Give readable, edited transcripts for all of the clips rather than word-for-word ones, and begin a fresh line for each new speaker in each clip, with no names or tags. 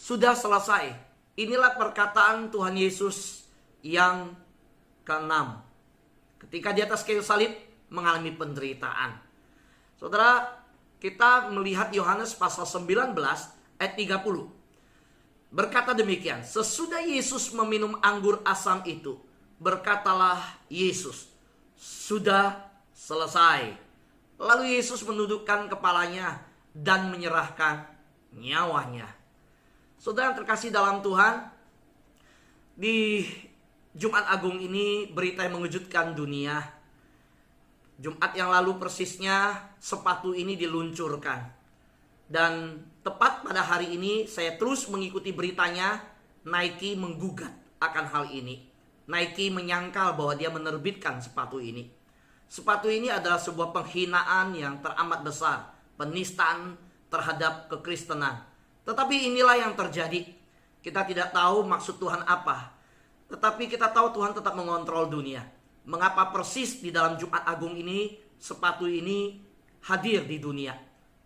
sudah selesai. Inilah perkataan Tuhan Yesus yang keenam. Ketika di atas kayu salib mengalami penderitaan. Saudara, kita melihat Yohanes pasal 19 ayat 30. Berkata demikian, sesudah Yesus meminum anggur asam itu, berkatalah Yesus, sudah selesai. Lalu Yesus menundukkan kepalanya dan menyerahkan nyawanya. Saudara yang terkasih dalam Tuhan, di Jumat Agung ini berita yang mengejutkan dunia. Jumat yang lalu persisnya sepatu ini diluncurkan. Dan tepat pada hari ini saya terus mengikuti beritanya, Nike menggugat akan hal ini. Nike menyangkal bahwa dia menerbitkan sepatu ini. Sepatu ini adalah sebuah penghinaan yang teramat besar, penistaan terhadap kekristenan. Tetapi inilah yang terjadi. Kita tidak tahu maksud Tuhan apa, tetapi kita tahu Tuhan tetap mengontrol dunia. Mengapa persis di dalam Jumat Agung ini sepatu ini hadir di dunia?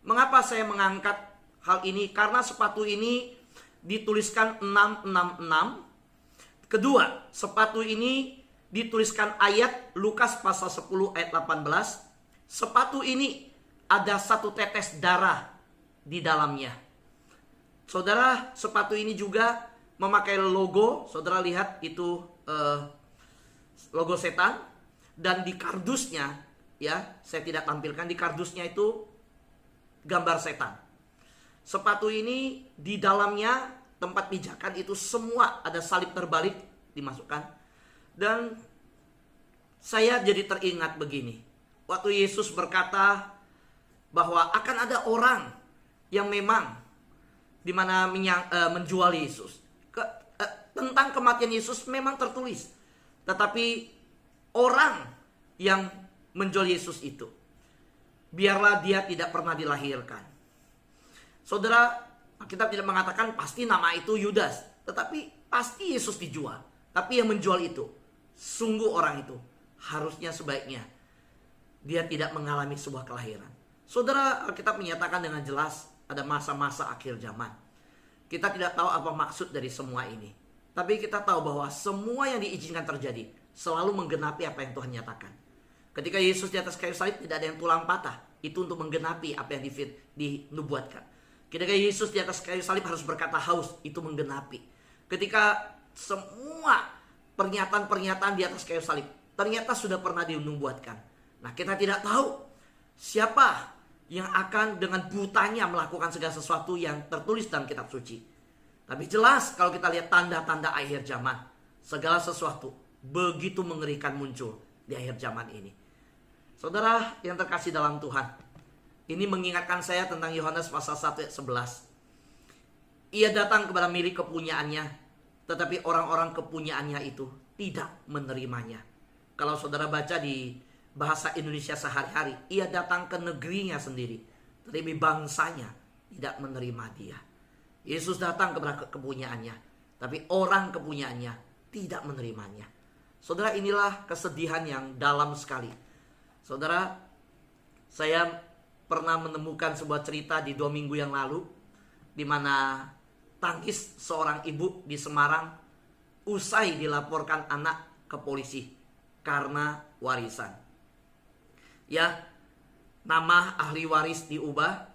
Mengapa saya mengangkat hal ini? Karena sepatu ini dituliskan 666. Kedua, sepatu ini dituliskan ayat Lukas pasal 10 ayat 18. Sepatu ini ada satu tetes darah di dalamnya. Saudara, sepatu ini juga memakai logo. Saudara lihat itu logo setan. Dan di kardusnya, ya saya tidak tampilkan, di kardusnya itu gambar setan. Sepatu ini di dalamnya tempat pijakan itu semua ada salib terbalik dimasukkan. Dan saya jadi teringat begini. Waktu Yesus berkata bahwa akan ada orang yang memang dimana menjual Yesus. Tentang kematian Yesus memang tertulis. Tetapi orang yang menjual Yesus itu, biarlah dia tidak pernah dilahirkan. Saudara, kita tidak mengatakan pasti nama itu Yudas, tetapi pasti Yesus dijual. Tapi yang menjual itu, sungguh orang itu harusnya sebaiknya dia tidak mengalami sebuah kelahiran. Saudara, Alkitab menyatakan dengan jelas ada masa-masa akhir zaman. Kita tidak tahu apa maksud dari semua ini, tapi kita tahu bahwa semua yang diizinkan terjadi selalu menggenapi apa yang Tuhan nyatakan. Ketika Yesus di atas kayu salib tidak ada yang tulang patah. Itu untuk menggenapi apa yang dinubuatkan. Ketika Yesus di atas kayu salib harus berkata haus. Itu menggenapi. Ketika semua pernyataan-pernyataan di atas kayu salib ternyata sudah pernah dinubuatkan. Nah, kita tidak tahu siapa yang akan dengan butanya melakukan segala sesuatu yang tertulis dalam kitab suci. Tapi jelas kalau kita lihat tanda-tanda akhir zaman, segala sesuatu begitu mengerikan muncul di akhir zaman ini. Saudara yang terkasih dalam Tuhan, ini mengingatkan saya tentang Yohanes pasal 1 ayat 11. Ia datang kepada milik kepunyaannya, tetapi orang-orang kepunyaannya itu tidak menerimanya. Kalau saudara baca di bahasa Indonesia sehari-hari, ia datang ke negerinya sendiri, tetapi bangsanya tidak menerima dia. Yesus datang kepada kepunyaannya, tapi orang kepunyaannya tidak menerimanya. Saudara, inilah kesedihan yang dalam sekali. Saudara, saya pernah menemukan sebuah cerita di 2 minggu yang lalu, di mana tangis seorang ibu di Semarang usai dilaporkan anak ke polisi karena warisan. Ya, nama ahli waris diubah.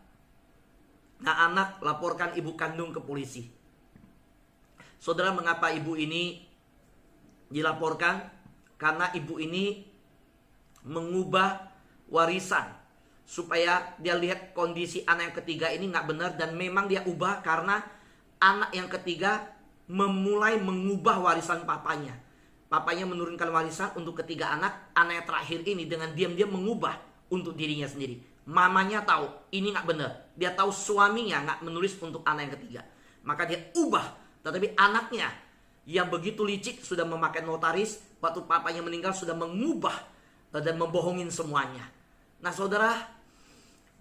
Nah, anak laporkan ibu kandung ke polisi. Saudara, mengapa ibu ini dilaporkan? Karena ibu ini mengubah warisan supaya dia lihat kondisi anak yang ketiga ini nggak benar, dan memang dia ubah karena anak yang ketiga memulai mengubah warisan papanya. Papanya menurunkan warisan untuk ketiga anak, anak yang terakhir ini dengan diam-diam mengubah untuk dirinya sendiri. Mamanya tahu ini nggak benar, dia tahu suaminya nggak menulis untuk anak yang ketiga, maka dia ubah. Tetapi anaknya yang begitu licik sudah memakai notaris, waktu papanya meninggal sudah mengubah dan membohongin semuanya. Nah saudara,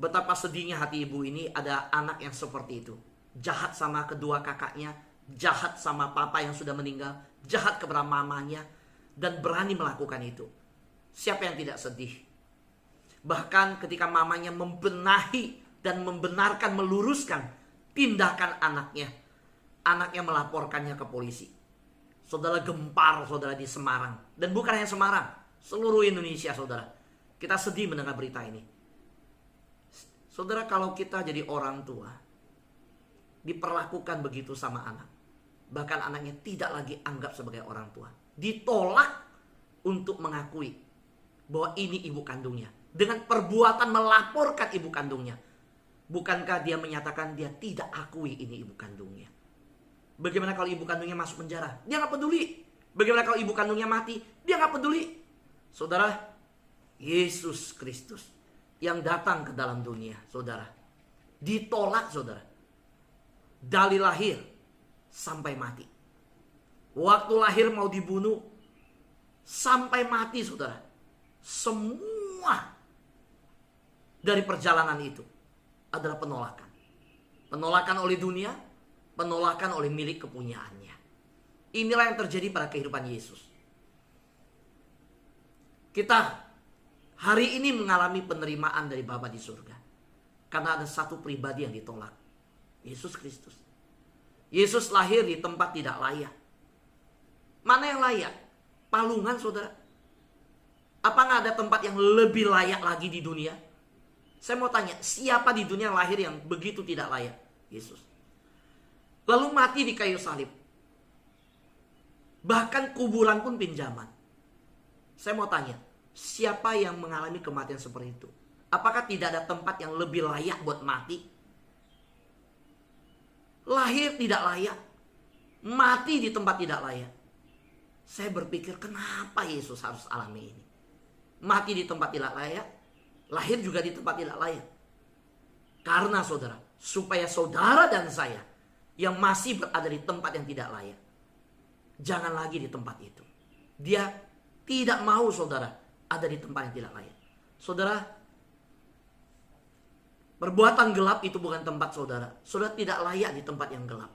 betapa sedihnya hati ibu ini ada anak yang seperti itu. Jahat sama kedua kakaknya, jahat sama papa yang sudah meninggal, jahat kepada mamanya, dan berani melakukan itu. Siapa yang tidak sedih? Bahkan ketika mamanya membenahi dan membenarkan, meluruskan tindakan anaknya, anaknya melaporkannya ke polisi. Saudara, gempar saudara di Semarang. Dan bukan hanya Semarang, seluruh Indonesia saudara. Kita sedih mendengar berita ini. Saudara, kalau kita jadi orang tua, diperlakukan begitu sama anak. Bahkan anaknya tidak lagi anggap sebagai orang tua. Ditolak untuk mengakui bahwa ini ibu kandungnya. Dengan perbuatan melaporkan ibu kandungnya. Bukankah dia menyatakan dia tidak akui ini ibu kandungnya? Bagaimana kalau ibu kandungnya masuk penjara? Dia nggak peduli. Bagaimana kalau ibu kandungnya mati? Dia nggak peduli. Saudara, Yesus Kristus yang datang ke dalam dunia, saudara, ditolak saudara. Dari lahir sampai mati. Waktu lahir mau dibunuh sampai mati saudara. Semua dari perjalanan itu adalah penolakan. Penolakan oleh dunia, penolakan oleh milik kepunyaannya. Inilah yang terjadi pada kehidupan Yesus. Kita hari ini mengalami penerimaan dari Bapa di surga. Karena ada satu pribadi yang ditolak. Yesus Kristus. Yesus lahir di tempat tidak layak. Mana yang layak? Palungan saudara. Apa nggak ada tempat yang lebih layak lagi di dunia? Saya mau tanya, siapa di dunia yang lahir yang begitu tidak layak? Yesus. Lalu mati di kayu salib. Bahkan kuburan pun pinjaman. Saya mau tanya, siapa yang mengalami kematian seperti itu? Apakah tidak ada tempat yang lebih layak buat mati? Lahir tidak layak. Mati di tempat tidak layak. Saya berpikir, kenapa Yesus harus alami ini? Mati di tempat tidak layak. Lahir juga di tempat tidak layak. Karena saudara, supaya saudara dan saya yang masih berada di tempat yang tidak layak, jangan lagi di tempat itu. Dia tidak mau saudara ada di tempat yang tidak layak. Saudara, perbuatan gelap itu bukan tempat saudara. Saudara tidak layak di tempat yang gelap.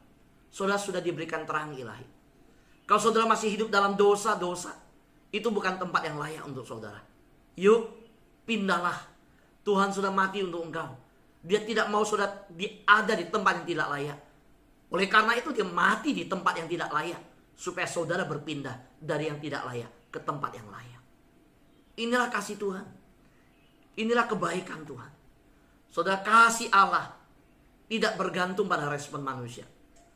Saudara sudah diberikan terang ilahi. Kalau saudara masih hidup dalam dosa-dosa, itu bukan tempat yang layak untuk saudara. Yuk, pindahlah. Tuhan sudah mati untuk engkau. Dia tidak mau saudara ada di tempat yang tidak layak. Oleh karena itu dia mati di tempat yang tidak layak. Supaya saudara berpindah dari yang tidak layak ke tempat yang layak. Inilah kasih Tuhan. Inilah kebaikan Tuhan. Saudara, kasih Allah tidak bergantung pada respon manusia.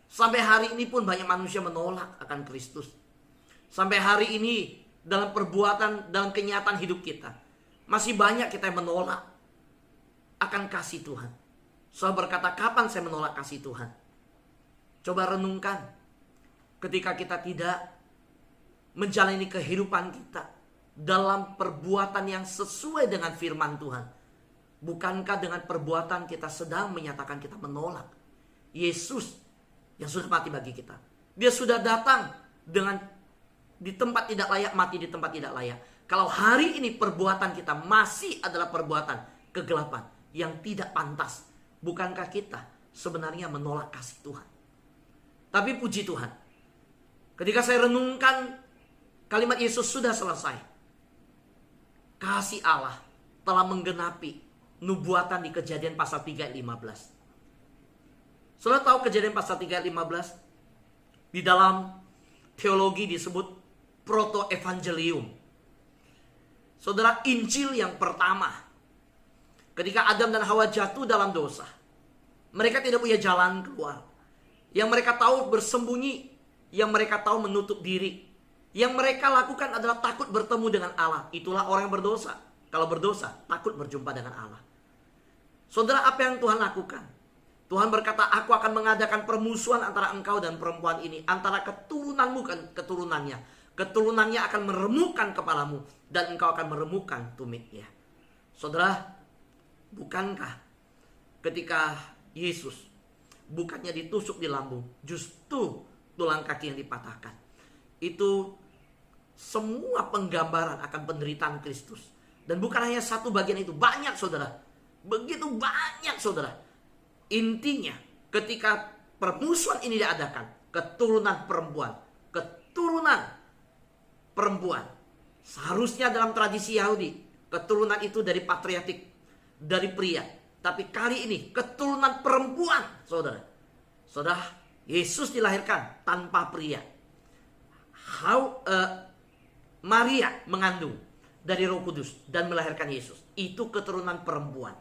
Sampai hari ini pun banyak manusia menolak akan Kristus. Sampai hari ini dalam perbuatan, dalam kenyataan hidup kita, masih banyak kita yang menolak akan kasih Tuhan. Saudara berkata, kapan saya menolak kasih Tuhan? Coba renungkan. Ketika kita tidak menjalani kehidupan kita dalam perbuatan yang sesuai dengan firman Tuhan. Bukankah dengan perbuatan kita sedang menyatakan kita menolak Yesus yang sudah mati bagi kita? Dia sudah datang dengan di tempat tidak layak, mati di tempat tidak layak. Kalau hari ini perbuatan kita masih adalah perbuatan kegelapan yang tidak pantas, bukankah kita sebenarnya menolak kasih Tuhan? Tapi puji Tuhan, ketika saya renungkan kalimat Yesus sudah selesai, kasih Allah telah menggenapi nubuatan di Kejadian pasal 3 ayat 15. Saudara tahu Kejadian pasal 3 ayat 15? Di dalam teologi disebut proto-evangelium. Saudara, Injil yang pertama. Ketika Adam dan Hawa jatuh dalam dosa, mereka tidak punya jalan keluar. Yang mereka tahu bersembunyi, yang mereka tahu menutup diri. Yang mereka lakukan adalah takut bertemu dengan Allah. Itulah orang yang berdosa. Kalau berdosa, takut berjumpa dengan Allah. Saudara, apa yang Tuhan lakukan? Tuhan berkata, aku akan mengadakan permusuhan antara engkau dan perempuan ini. Antara keturunanmu dan keturunannya. Keturunannya akan meremukkan kepalamu. Dan engkau akan meremukkan tumitnya. Saudara, bukankah ketika Yesus bukannya ditusuk di lambung, justru tulang kaki yang dipatahkan. Itu semua penggambaran akan penderitaan Kristus. Dan bukan hanya satu bagian itu, banyak saudara. Begitu banyak saudara. Intinya ketika permusuhan ini diadakan, keturunan perempuan. Seharusnya dalam tradisi Yahudi, keturunan itu dari patriarkik, dari pria. Tapi kali ini keturunan perempuan, saudara. Saudara, Yesus dilahirkan tanpa pria. Maria mengandung dari Roh Kudus dan melahirkan Yesus. Itu keturunan perempuan.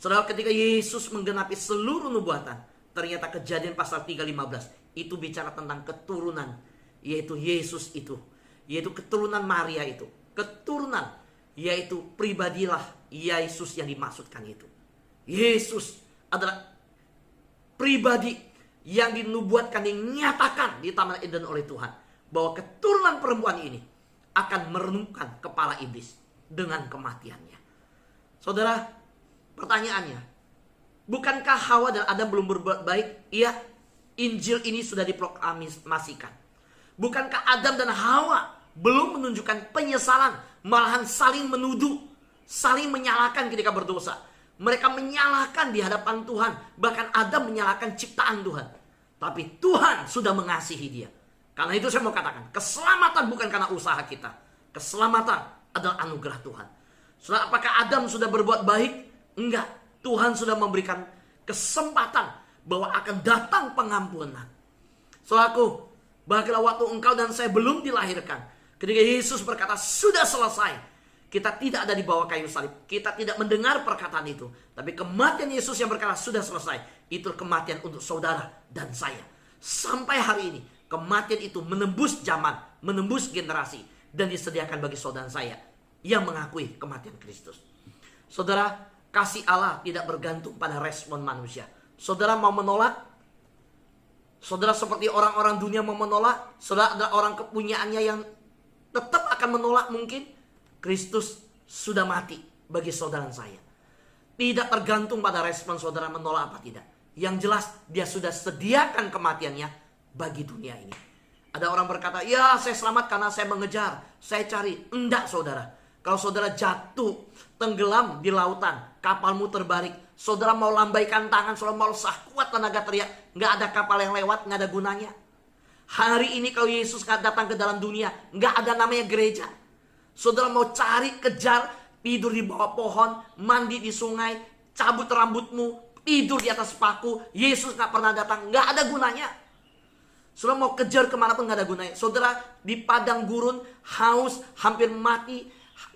Saudara, ketika Yesus menggenapi seluruh nubuatan, ternyata Kejadian pasal 3:15 itu bicara tentang keturunan, yaitu Yesus itu, yaitu keturunan Maria itu, keturunan, yaitu pribadilah Yesus yang dimaksudkan itu. Yesus adalah pribadi yang dinubuatkan, dinyatakan di Taman Eden oleh Tuhan, bahwa keturunan perempuan ini akan merenungkan kepala iblis dengan kematiannya. Saudara, pertanyaannya, bukankah Hawa dan Adam belum berbuat baik? Iya, Injil ini sudah diproklamasikan. Bukankah Adam dan Hawa belum menunjukkan penyesalan, malahan saling menuduh, saling menyalahkan ketika berdosa. Mereka menyalahkan di hadapan Tuhan, bahkan Adam menyalahkan ciptaan Tuhan. Tapi Tuhan sudah mengasihi dia. Karena itu saya mau katakan, keselamatan bukan karena usaha kita. Keselamatan adalah anugerah Tuhan. Saudara, apakah Adam sudah berbuat baik? Enggak. Tuhan sudah memberikan kesempatan bahwa akan datang pengampunan. Saudaraku, bahkan waktu engkau dan saya belum dilahirkan, ketika Yesus berkata sudah selesai, kita tidak ada di bawah kayu salib. Kita tidak mendengar perkataan itu. Tapi kematian Yesus yang berkata sudah selesai, itu kematian untuk saudara dan saya. Sampai hari ini, kematian itu menembus zaman, menembus generasi, dan disediakan bagi saudara saya yang mengakui kematian Kristus. Saudara, kasih Allah tidak bergantung pada respon manusia. Saudara mau menolak? Saudara seperti orang-orang dunia mau menolak? Saudara adalah orang kepunyaannya yang tetap akan menolak mungkin? Kristus sudah mati bagi saudara saya. Tidak tergantung pada respon saudara menolak apa tidak. Yang jelas dia sudah sediakan kematiannya bagi dunia ini. Ada orang berkata, ya saya selamat karena saya mengejar, saya cari. Enggak saudara. Kalau saudara jatuh, tenggelam di lautan, kapalmu terbalik, saudara mau lambaikan tangan, saudara mau kuat tenaga teriak, nggak ada kapal yang lewat, nggak ada gunanya. Hari ini kalau Yesus datang ke dalam dunia, nggak ada namanya gereja. Saudara mau cari, kejar, tidur di bawah pohon, mandi di sungai, cabut rambutmu, tidur di atas paku, Yesus gak pernah datang, gak ada gunanya. Saudara mau kejar kemanapun gak ada gunanya. Saudara di padang gurun, haus, hampir mati,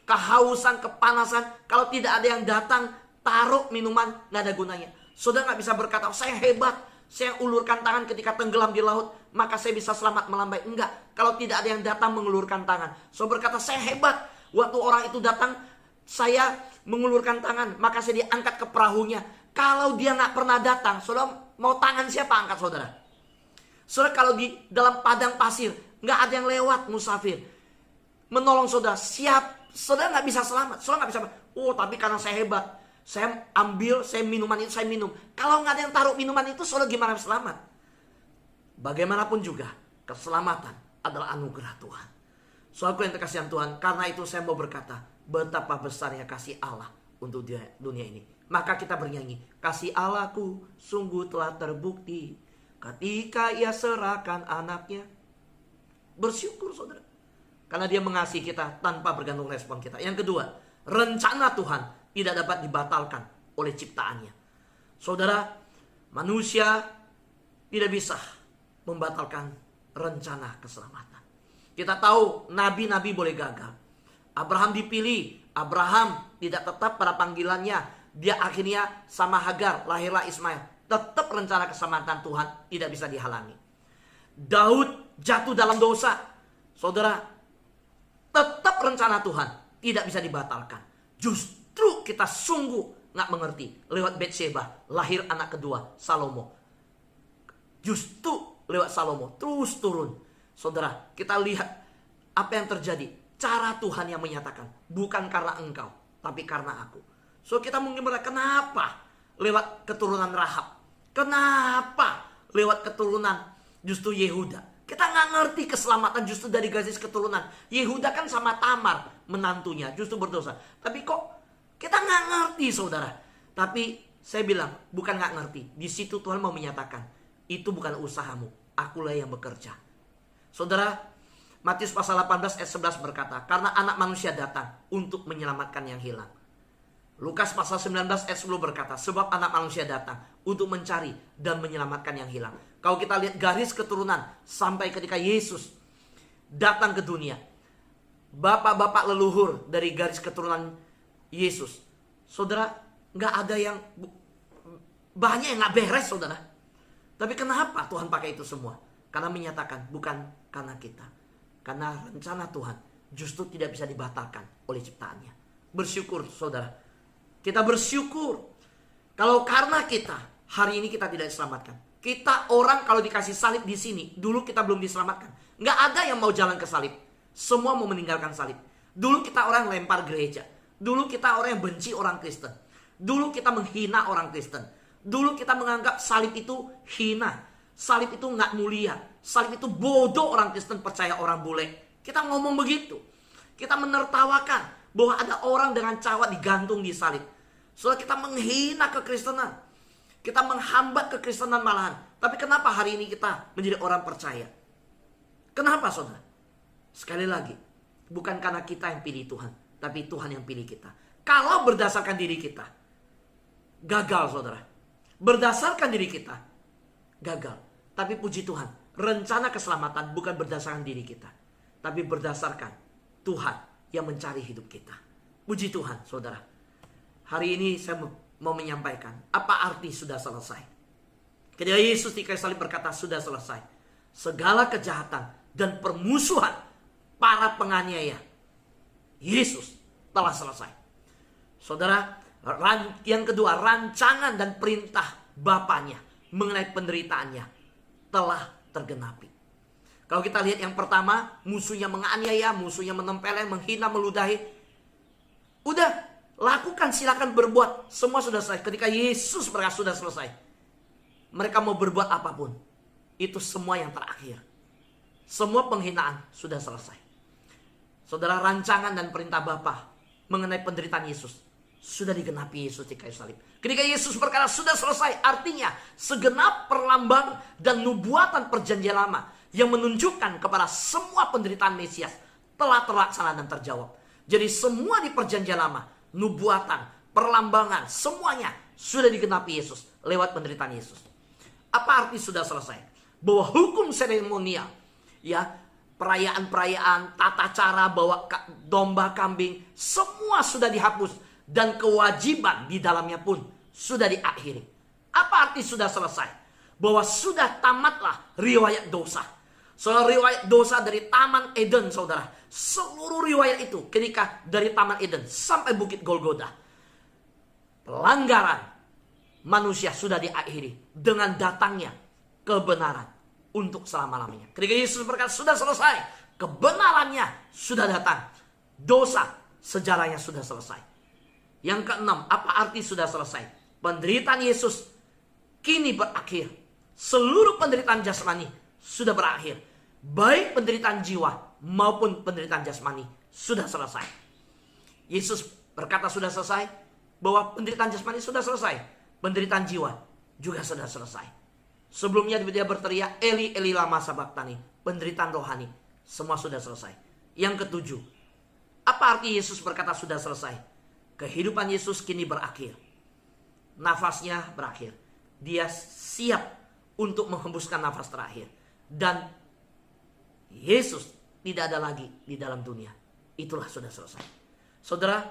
kehausan, kepanasan, kalau tidak ada yang datang, taruh minuman, gak ada gunanya. Saudara gak bisa berkata, saya hebat, saya ulurkan tangan ketika tenggelam di laut, maka saya bisa selamat melambai. Enggak, kalau tidak ada yang datang mengulurkan tangan. Saudara berkata, saya hebat, waktu orang itu datang, saya mengulurkan tangan, maka saya diangkat ke perahunya. Kalau dia gak pernah datang, saudara mau tangan siapa angkat saudara? Saudara kalau di dalam padang pasir, gak ada yang lewat musafir, menolong saudara, siap, saudara gak bisa selamat. Saudara gak bisa, oh tapi karena saya hebat, saya ambil, saya minuman itu, saya minum. Kalau nggak ada yang taruh minuman itu, saudara gimana selamat? Bagaimanapun juga, keselamatan adalah anugerah Tuhan. Saudaraku yang terkasihan Tuhan, karena itu saya mau berkata, betapa besarnya kasih Allah untuk dunia ini. Maka kita bernyanyi, kasih Allahku sungguh telah terbukti ketika ia serahkan anaknya. Bersyukur saudara, karena dia mengasihi kita tanpa bergantung respon kita. Yang kedua, rencana Tuhan tidak dapat dibatalkan oleh ciptaannya. Saudara, manusia tidak bisa membatalkan rencana keselamatan. Kita tahu nabi-nabi boleh gagal. Abraham dipilih, Abraham tidak tetap pada panggilannya. Dia akhirnya sama Hagar, lahirlah Ismail. Tetap rencana keselamatan Tuhan tidak bisa dihalangi. Daud jatuh dalam dosa. Saudara, tetap rencana Tuhan tidak bisa dibatalkan. Justru kita sungguh nggak mengerti. Lewat Batsheba lahir anak kedua, Salomo. Justru lewat Salomo terus turun. Saudara, kita lihat apa yang terjadi. Cara Tuhan yang menyatakan, bukan karena engkau, tapi karena aku. So kita mungkin berkata, kenapa lewat keturunan Rahab? Kenapa lewat keturunan justru Yehuda? Kita nggak ngerti keselamatan justru dari garis keturunan. Yehuda kan sama Tamar, menantunya, justru berdosa. Tapi kok kita nggak ngerti saudara. Tapi saya bilang, bukan nggak ngerti. Di situ Tuhan mau menyatakan, itu bukan usahamu, akulah yang bekerja. Saudara, Matius pasal 18 ayat 11 berkata, karena anak manusia datang untuk menyelamatkan yang hilang. Lukas pasal 19 ayat 10 berkata, sebab anak manusia datang untuk mencari dan menyelamatkan yang hilang. Kalau kita lihat garis keturunan sampai ketika Yesus datang ke dunia, bapak-bapak leluhur dari garis keturunan Yesus, saudara, nggak ada yang banyak yang nggak beres, saudara. Tapi kenapa Tuhan pakai itu semua? Karena menyatakan bukan karena kita, karena rencana Tuhan justru tidak bisa dibatalkan oleh ciptaannya. Bersyukur, saudara. Kita bersyukur kalau karena kita hari ini kita tidak diselamatkan. Kita orang kalau dikasih salib di sini, dulu kita belum diselamatkan. Nggak ada yang mau jalan ke salib. Semua mau meninggalkan salib. Dulu kita orang lempar gereja. Dulu kita orang yang benci orang Kristen. Dulu kita menghina orang Kristen. Dulu kita menganggap salib itu hina. Salib itu nggak mulia. Salib itu bodoh, orang Kristen percaya orang bule. Kita ngomong begitu. Kita menertawakan bahwa ada orang dengan cawat digantung di salib. Saudara, kita menghina kekristenan. Kita menghambat kekristenan malahan. Tapi kenapa hari ini kita menjadi orang percaya? Kenapa, saudara? Sekali lagi, bukan karena kita yang pilih Tuhan, tapi Tuhan yang pilih kita. Kalau berdasarkan diri kita, gagal, saudara. Berdasarkan diri kita, gagal. Tapi puji Tuhan, rencana keselamatan bukan berdasarkan diri kita, tapi berdasarkan Tuhan yang mencari hidup kita. Puji Tuhan, saudara. Hari ini saya mau menyampaikan apa arti sudah selesai. Ketika Yesus di kayu salib berkata sudah selesai, segala kejahatan dan permusuhan para penganiaya Yesus telah selesai. Saudara, yang kedua, rancangan dan perintah Bapaknya mengenai penderitaannya telah tergenapi. Kalau kita lihat yang pertama, musuhnya menganiaya, musuhnya menempeleng, menghina, meludahi. Udah, lakukan, silakan berbuat. Semua sudah selesai. Ketika Yesus berkata sudah selesai, mereka mau berbuat apapun, itu semua yang terakhir. Semua penghinaan sudah selesai. Saudara, rancangan dan perintah Bapa mengenai penderitaan Yesus sudah digenapi Yesus di kayu salib. Ketika Yesus berkata sudah selesai, artinya segenap perlambang dan nubuatan perjanjian lama yang menunjukkan kepada semua penderitaan Mesias telah terlaksana dan terjawab. Jadi semua di perjanjian lama, nubuatan, perlambangan, semuanya sudah digenapi Yesus lewat penderitaan Yesus. Apa arti sudah selesai? Bahwa hukum seremonial, ya, perayaan-perayaan, tata cara bawa domba, kambing, semua sudah dihapus dan kewajiban di dalamnya pun sudah diakhiri. Apa arti sudah selesai? Bahwa sudah tamatlah riwayat dosa. Soal riwayat dosa dari Taman Eden, saudara. Seluruh riwayat itu ketika dari Taman Eden sampai Bukit Golgota, pelanggaran manusia sudah diakhiri dengan datangnya kebenaran untuk selama-lamanya. Ketika Yesus berkata sudah selesai, kebenarannya sudah datang. Dosa sejarahnya sudah selesai. Yang keenam, apa arti sudah selesai? Penderitaan Yesus kini berakhir. Seluruh penderitaan jasmani sudah berakhir. Baik penderitaan jiwa maupun penderitaan jasmani sudah selesai. Yesus berkata sudah selesai, bahwa penderitaan jasmani sudah selesai. Penderitaan jiwa juga sudah selesai. Sebelumnya dia berteriak, Eli, Eli lama sabachthani. Penderitaan rohani semua sudah selesai. Yang ketujuh, apa arti Yesus berkata sudah selesai? Kehidupan Yesus kini berakhir. Nafasnya berakhir. Dia siap untuk menghembuskan nafas terakhir. Dan Yesus tidak ada lagi di dalam dunia. Itulah sudah selesai. Saudara,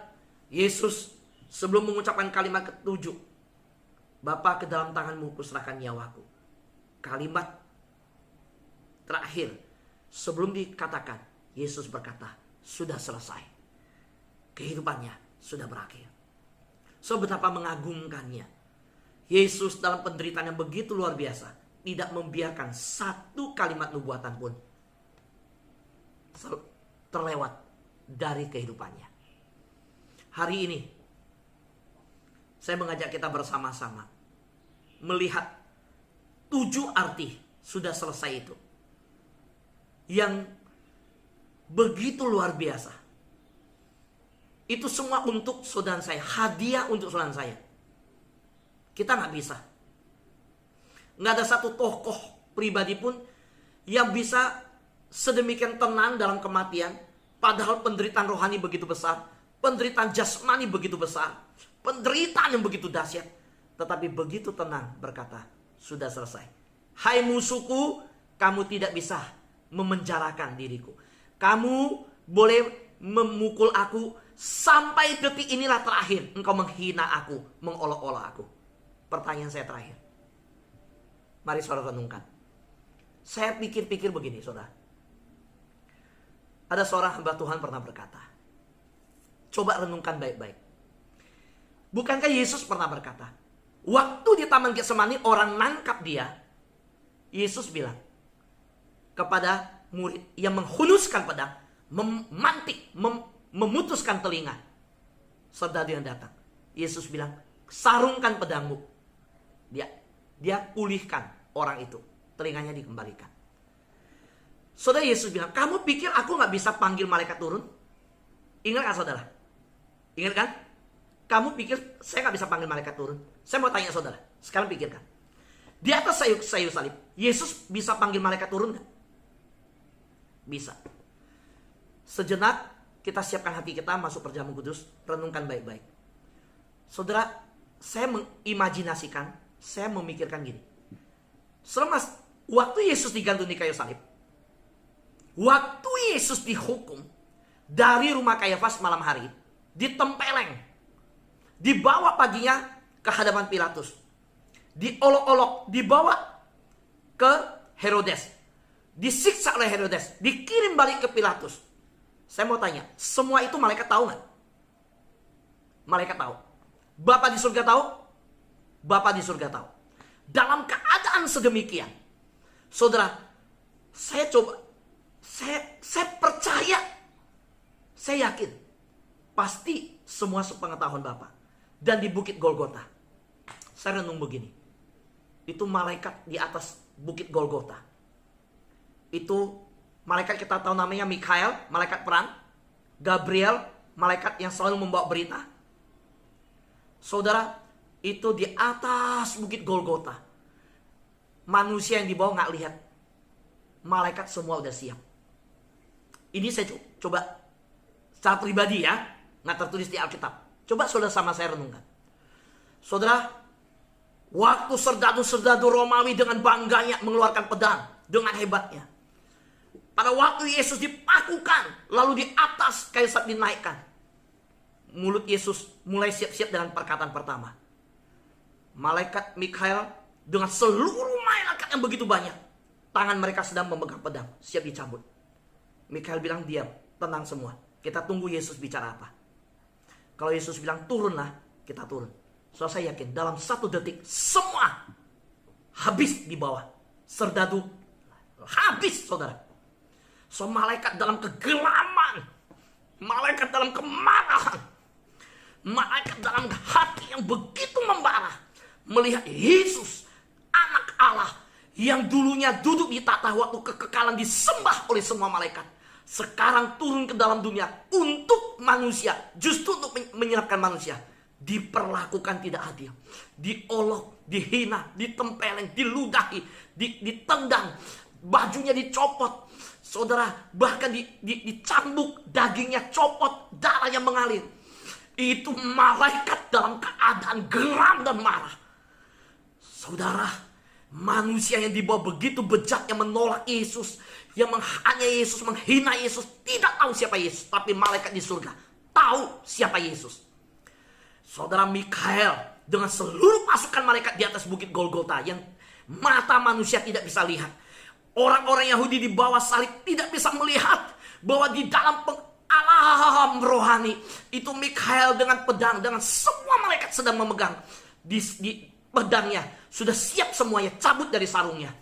Yesus sebelum mengucapkan kalimat ketujuh, Bapa, ke dalam tanganmu kuserahkan nyawaku. Kalimat terakhir sebelum dikatakan, Yesus berkata, sudah selesai. Kehidupannya sudah berakhir. So, betapa mengagumkannya. Yesus dalam penderitaan yang begitu luar biasa tidak membiarkan satu kalimat nubuatan pun terlewat dari kehidupannya. Hari ini saya mengajak kita bersama-sama melihat 7 arti sudah selesai itu, yang begitu luar biasa. Itu semua untuk saudara saya, hadiah untuk saudara saya. Kita nggak bisa. Nggak ada satu tokoh pribadi pun yang bisa sedemikian tenang dalam kematian, padahal penderitaan rohani begitu besar, penderitaan jasmani begitu besar, penderitaan yang begitu dahsyat. Tetapi begitu tenang berkata, sudah selesai. Hai musuhku, kamu tidak bisa memenjarakan diriku. Kamu boleh memukul aku sampai detik inilah terakhir. Engkau menghina aku, mengolok-olok aku. Pertanyaan saya terakhir. Mari saudara renungkan. Saya pikir-pikir begini saudara. Ada seorang hamba Tuhan pernah berkata. Coba renungkan baik-baik. Bukankah Yesus pernah berkata, waktu di Taman Getsemani orang nangkap dia, Yesus bilang kepada murid yang menghunuskan pedang, memantik, memutuskan telinga serdadu yang datang. Yesus bilang, sarungkan pedangmu. Dia pulihkan orang itu, telinganya dikembalikan. Saudara, Yesus bilang, kamu pikir aku gak bisa panggil malaikat turun? Ingat gak saudara? Ingat kan? Kamu pikir saya gak bisa panggil malaikat turun? Saya mau tanya saudara, sekarang pikirkan. Di atas sayu salib, Yesus bisa panggil malaikat turun gak? Bisa. Sejenak kita siapkan hati kita masuk perjamuan kudus, renungkan baik-baik. Saudara, saya mengimajinasikan, saya memikirkan gini. Selama waktu Yesus digantung di kayu salib, waktu Yesus dihukum dari rumah Kayafas malam hari, ditempeleng, dibawa paginya ke hadapan Pilatus, diolok-olok, dibawa ke Herodes, disiksa oleh Herodes, dikirim balik ke Pilatus. Saya mau tanya, semua itu malaikat tahu nggak? Malaikat tahu. Bapa di surga tahu? Bapa di surga tahu. Dalam keadaan sedemikian, saudara, saya percaya, saya yakin, pasti semua sepengetahuan Bapa. Dan di Bukit Golgota, saya renung begini, itu malaikat di atas Bukit Golgota, itu malaikat kita tahu namanya Mikael, malaikat perang. Gabriel, malaikat yang selalu membawa berita. Saudara, itu di atas Bukit Golgota, manusia yang dibawa gak lihat, malaikat semua udah siap. Ini saya coba secara pribadi ya, gak tertulis di Alkitab. Coba saudara sama saya renungkan. Saudara, waktu serdadu-serdadu Romawi dengan bangganya mengeluarkan pedang, dengan hebatnya, pada waktu Yesus dipakukan, lalu di atas kayu salib dinaikkan, mulut Yesus mulai siap-siap dengan perkataan pertama. Malaikat Mikael dengan seluruh malaikat yang begitu banyak, tangan mereka sedang memegang pedang, siap dicabut. Mikael bilang, diam, tenang semua, kita tunggu Yesus bicara apa. Kalau Yesus bilang turunlah, kita turun. So saya yakin dalam 1 detik semua habis di bawah. Serdadu habis saudara. So malaikat dalam kegelaman, malaikat dalam kemarahan, malaikat dalam hati yang begitu membara, melihat Yesus anak Allah yang dulunya duduk di tahta waktu kekekalan disembah oleh semua malaikat, sekarang turun ke dalam dunia untuk manusia, justru untuk menyerapkan manusia. Diperlakukan tidak adil, diolok, dihina, ditempeleng, diludahi, ditendang, bajunya dicopot, saudara, bahkan dicambuk, dagingnya copot, darahnya mengalir. Itu malaikat dalam keadaan geram dan marah. Saudara, manusia yang dibawa begitu bejatnya menolak Yesus, yang menghina Yesus, menghina Yesus, tidak tahu siapa Yesus. Tapi malaikat di surga tahu siapa Yesus. Saudara, Mikael dengan seluruh pasukan malaikat di atas Bukit Golgota yang mata manusia tidak bisa lihat. Orang-orang Yahudi di bawah salib tidak bisa melihat bahwa di dalam alam rohani itu Mikael dengan pedang, dengan semua malaikat sedang memegang di pedangnya, sudah siap semuanya, cabut dari sarungnya.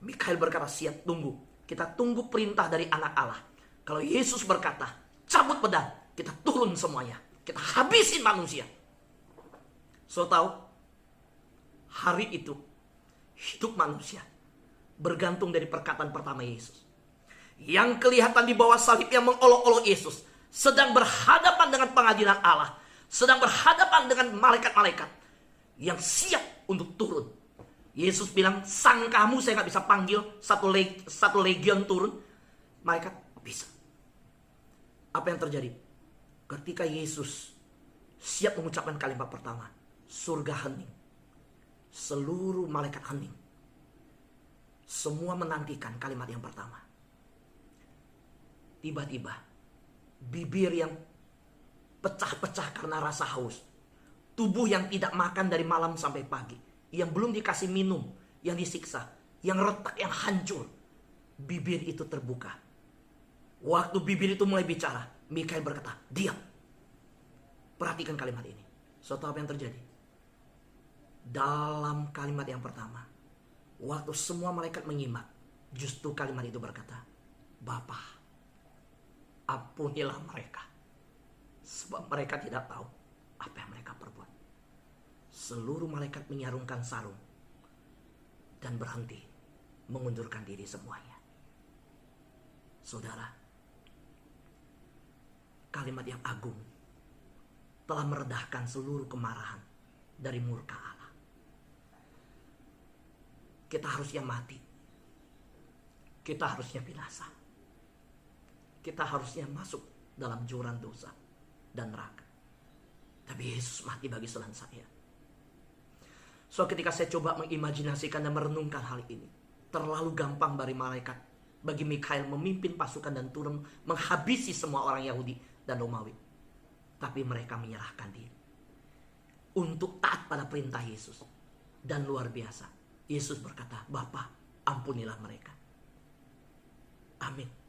Mikael berkata, siap, tunggu. Kita tunggu perintah dari anak Allah. Kalau Yesus berkata, cabut pedang, kita turun semuanya. Kita habisin manusia. So tahu, hari itu hidup manusia bergantung dari perkataan pertama Yesus. Yang kelihatan di bawah salib yang mengolok-olok Yesus sedang berhadapan dengan pengadilan Allah, sedang berhadapan dengan malaikat-malaikat yang siap untuk turun. Yesus bilang, sang kamu saya gak bisa panggil satu legion turun. Malaikat bisa. Apa yang terjadi? Ketika Yesus siap mengucapkan kalimat pertama, surga hening. Seluruh malaikat hening. Semua menantikan kalimat yang pertama. Tiba-tiba, bibir yang pecah-pecah karena rasa haus. Tubuh yang tidak makan dari malam sampai pagi. Yang belum dikasih minum, yang disiksa, yang retak, yang hancur. Bibir itu terbuka. Waktu bibir itu mulai bicara, Mikael berkata, diam. Perhatikan kalimat ini. So, tahu apa yang terjadi? Dalam kalimat yang pertama, waktu semua malaikat menyimak, justru kalimat itu berkata, Bapa, ampunilah mereka, sebab mereka tidak tahu apa yang mereka perbuat. Seluruh malaikat menyarungkan sarung dan berhenti mengundurkan diri semuanya. Saudara, kalimat yang agung telah meredahkan seluruh kemarahan dari murka Allah. Kita harusnya mati. Kita harusnya binasa. Kita harusnya masuk dalam jurang dosa dan neraka. Tapi Yesus mati bagi saudara saya. So, ketika saya coba mengimajinasikan dan merenungkan hal ini, terlalu gampang bagi Mikael memimpin pasukan dan turun menghabisi semua orang Yahudi dan Romawi. Tapi mereka menyerahkan diri untuk taat pada perintah Yesus. Dan luar biasa, Yesus berkata, Bapa, ampunilah mereka. Amin.